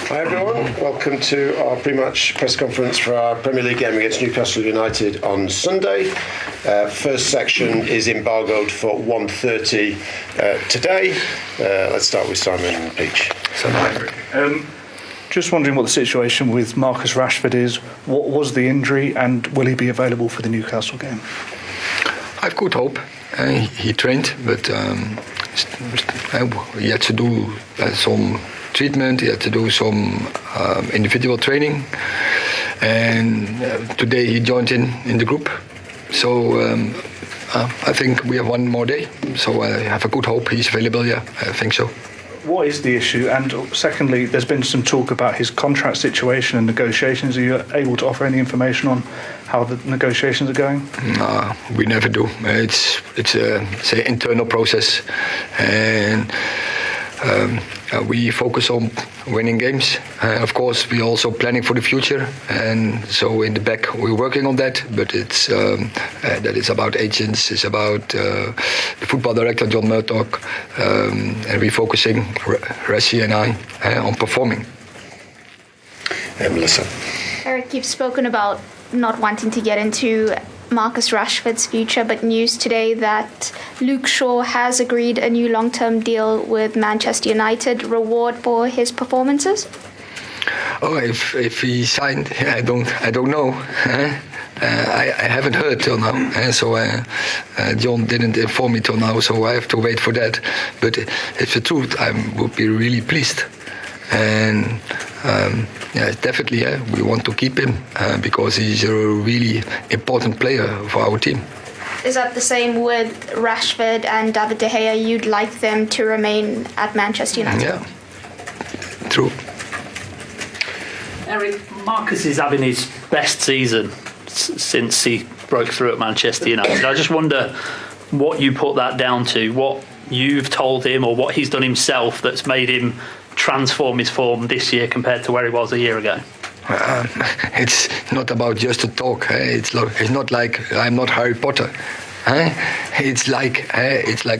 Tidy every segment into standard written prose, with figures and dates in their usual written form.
Hi everyone, welcome to our pre-match press conference for our Premier League game against Newcastle United on Sunday. First section is embargoed for 1:30 today. Let's start with Simon Peach. Just wondering what the situation with Marcus Rashford is. What was the injury and will he be available for the Newcastle game? I have good hope. He trained, but he had to do some treatment, he had to do some individual training, and today he joined in the group. So I think we have one more day, so I have a good hope he's available, yeah, I think so. What is the issue? And secondly, there's been some talk about his contract situation and negotiations. Are you able to offer any information on how the negotiations are going? No, we never do. It's a say internal process, and we focus on winning games. Of course, we're also planning for the future, and so in the back we're working on that. But it's that is about agents, it's about the football director John Murdoch, and we're focusing, Rashi and I, on performing. Melissa. Erik, you've spoken about not wanting to get into Marcus Rashford's future, but news today that Luke Shaw has agreed a new long-term deal with Manchester United, reward for his performances. Oh, if he signed, I don't know. I haven't heard till now, so John didn't inform me till now, so I have to wait for that. But if the truth, I would be really pleased. And definitely, we want to keep him because he's a really important player for our team. Is that the same with Rashford and David De Gea? You'd like them to remain at Manchester United? Yeah, true. Erik, Marcus is having his best season since he broke through at Manchester United. I just wonder what you put that down to, what you've told him or what he's done himself that's made him transform his form this year compared to where he was a year ago. It's not about just to talk. It's not like I'm not Harry Potter. It's like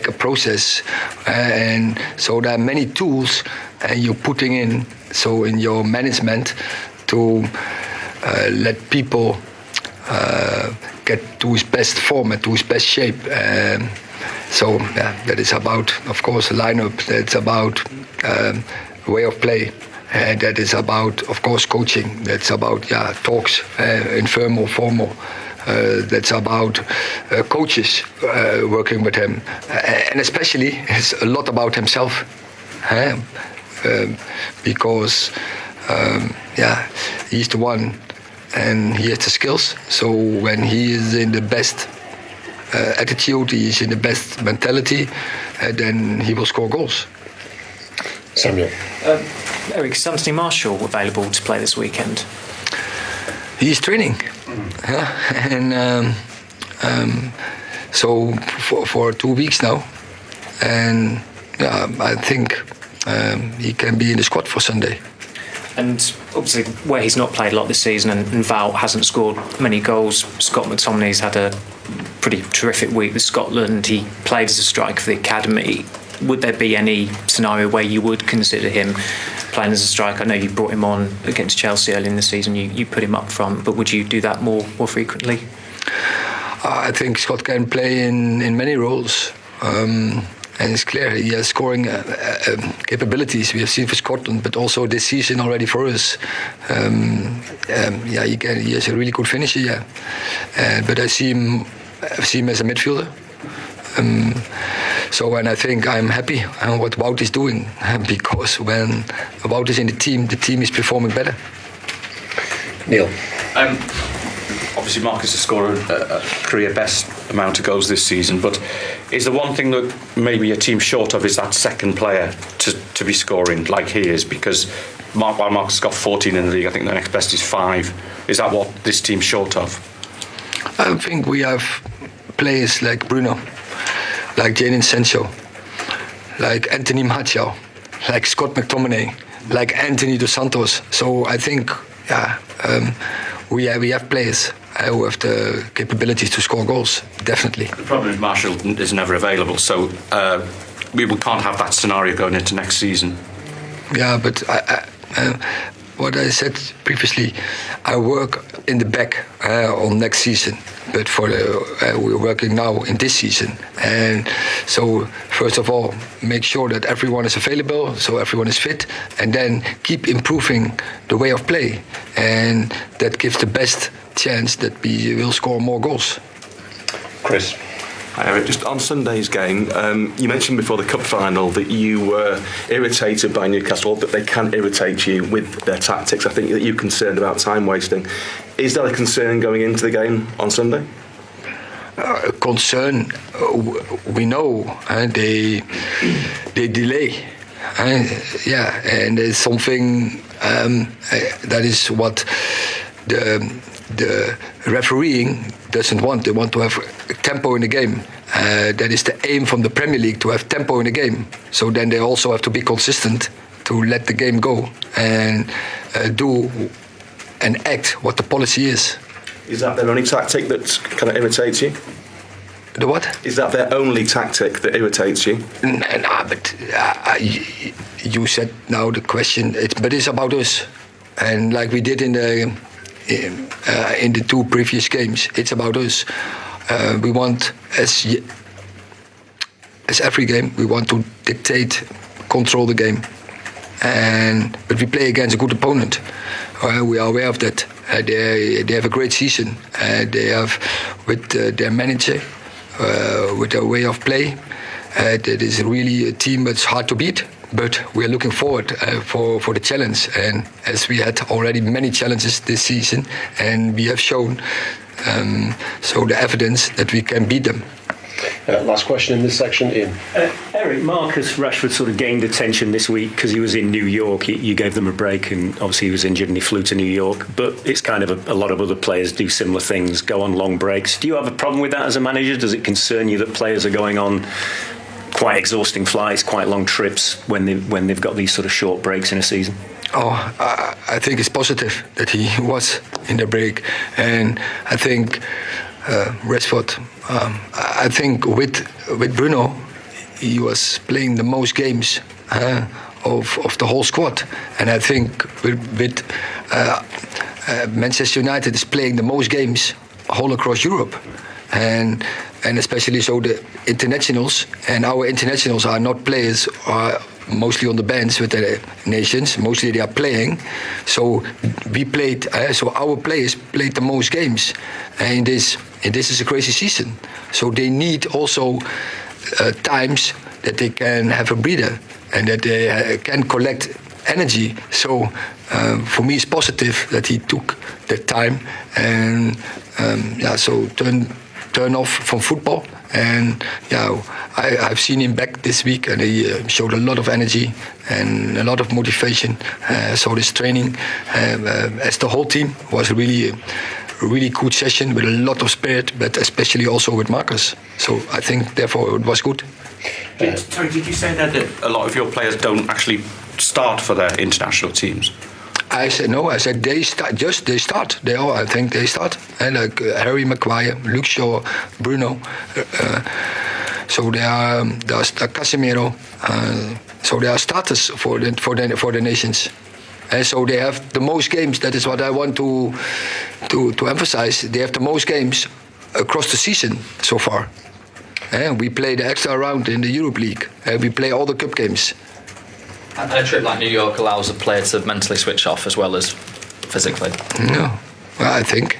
a process, and so there are many tools you're putting in. So in your management to let people get to his best form and to his best shape. So that is about, of course, a lineup. That's about way of play. That is about, of course, coaching. That's about talks, informal, formal. That's about coaches working with him, and especially it's a lot about himself, because he's the one, and he has the skills. So when he is in the best attitude, he is in the best mentality, then he will score goals. Samuel. Erik, is Anthony Martial available to play this weekend? He's training, and so for 2 weeks now, and I think he can be in the squad for Sunday. And obviously, where he's not played a lot this season, and Val hasn't scored many goals, Scott McTominay's had a pretty terrific week with Scotland. He played as a striker for the academy. Would there be any scenario where you would consider him playing as a striker? I know you brought him on against Chelsea early in the season, you put him up front, but would you do that more frequently? I think Scott can play in many roles. And it's clear he has scoring capabilities we have seen for Scotland, but also this season already for us. He has a really good finisher, but I see him as a midfielder. And I think I'm happy what Wout is doing, because when Wout is in the team is performing better. Neil. Obviously, Marcus has scored a career best amount of goals this season, but is the one thing that maybe a team short of is that second player to be scoring like he is? Because while Marcus has got 14 in the league, I think the next best is 5. Is that what this team's short of? I think we have players like Bruno, like Jadon Sancho, like Anthony Martial, like Scott McTominay, like Anthony Dos Santos. So I think we have players who have the capabilities to score goals, definitely. The problem is Martial is never available, so we can't have that scenario going into next season. Yeah, but What I said previously, I work in the back on next season, but we're working now in this season. And so, first of all, make sure that everyone is available, so everyone is fit, and then keep improving the way of play. And that gives the best chance that we will score more goals. Chris. Hi Eric, just on Sunday's game, you mentioned before the cup final that you were irritated by Newcastle, that they can irritate you with their tactics. I think that you're concerned about time wasting. Is that a concern going into the game on Sunday? Concern, we know, they delay. And it's something that is what the refereeing doesn't want. They want to have tempo in the game. That is the aim from the Premier League, to have tempo in the game. So then they also have to be consistent to let the game go and do and act what the policy is. Is that their only tactic that kind of irritates you? The what? Is that their only tactic that irritates you? No, but you said now the question, but it's about us. And like we did in the two previous games, it's about us. We want, as every game, we want to dictate, control the game. But we play against a good opponent. We are aware of that. They have a great season. They have, with their manager, with their way of play, that is really a team that's hard to beat. But we are looking forward for the challenge. And as we had already many challenges this season, and we have shown so the evidence that we can beat them. Last question in this section, Ian. Eric, Marcus Rashford sort of gained attention this week because he was in New York. You gave them a break, and obviously he was injured and he flew to New York. But it's kind of a lot of other players do similar things, go on long breaks. Do you have a problem with that as a manager? Does it concern you that players are going on quite exhausting flights, quite long trips when they've got these sort of short breaks in a season? I think it's positive that he was in the break, and I think Rashford. I think with Bruno, he was playing the most games of the whole squad, and I think with Manchester United is playing the most games all across Europe, and especially so the internationals, and our internationals are not players, are mostly on the bench with the nations. Mostly they are playing. So we played. So our players played the most games, and this is a crazy season. So they need also times that they can have a breather and that they can collect energy. So for me, it's positive that he took that time and so turn off from football. And I've seen him back this week, and he showed a lot of energy and a lot of motivation. So this training, as the whole team, was a really good session with a lot of spirit, but especially also with Marcus. So I think, therefore, it was good. Sorry, did you say that a lot of your players don't actually start for their international teams? I said no. I said they start. They start. They all. I think they start. And like Harry Maguire, Luke Shaw, Bruno. So they are. There's Casemiro. So they are starters for the nations. And so they have the most games. That is what I want to emphasize. They have the most games across the season so far. And we play the extra round in the Europe League. And we play all the cup games. And a trip like New York allows a player to mentally switch off as well as physically. No, well, I think.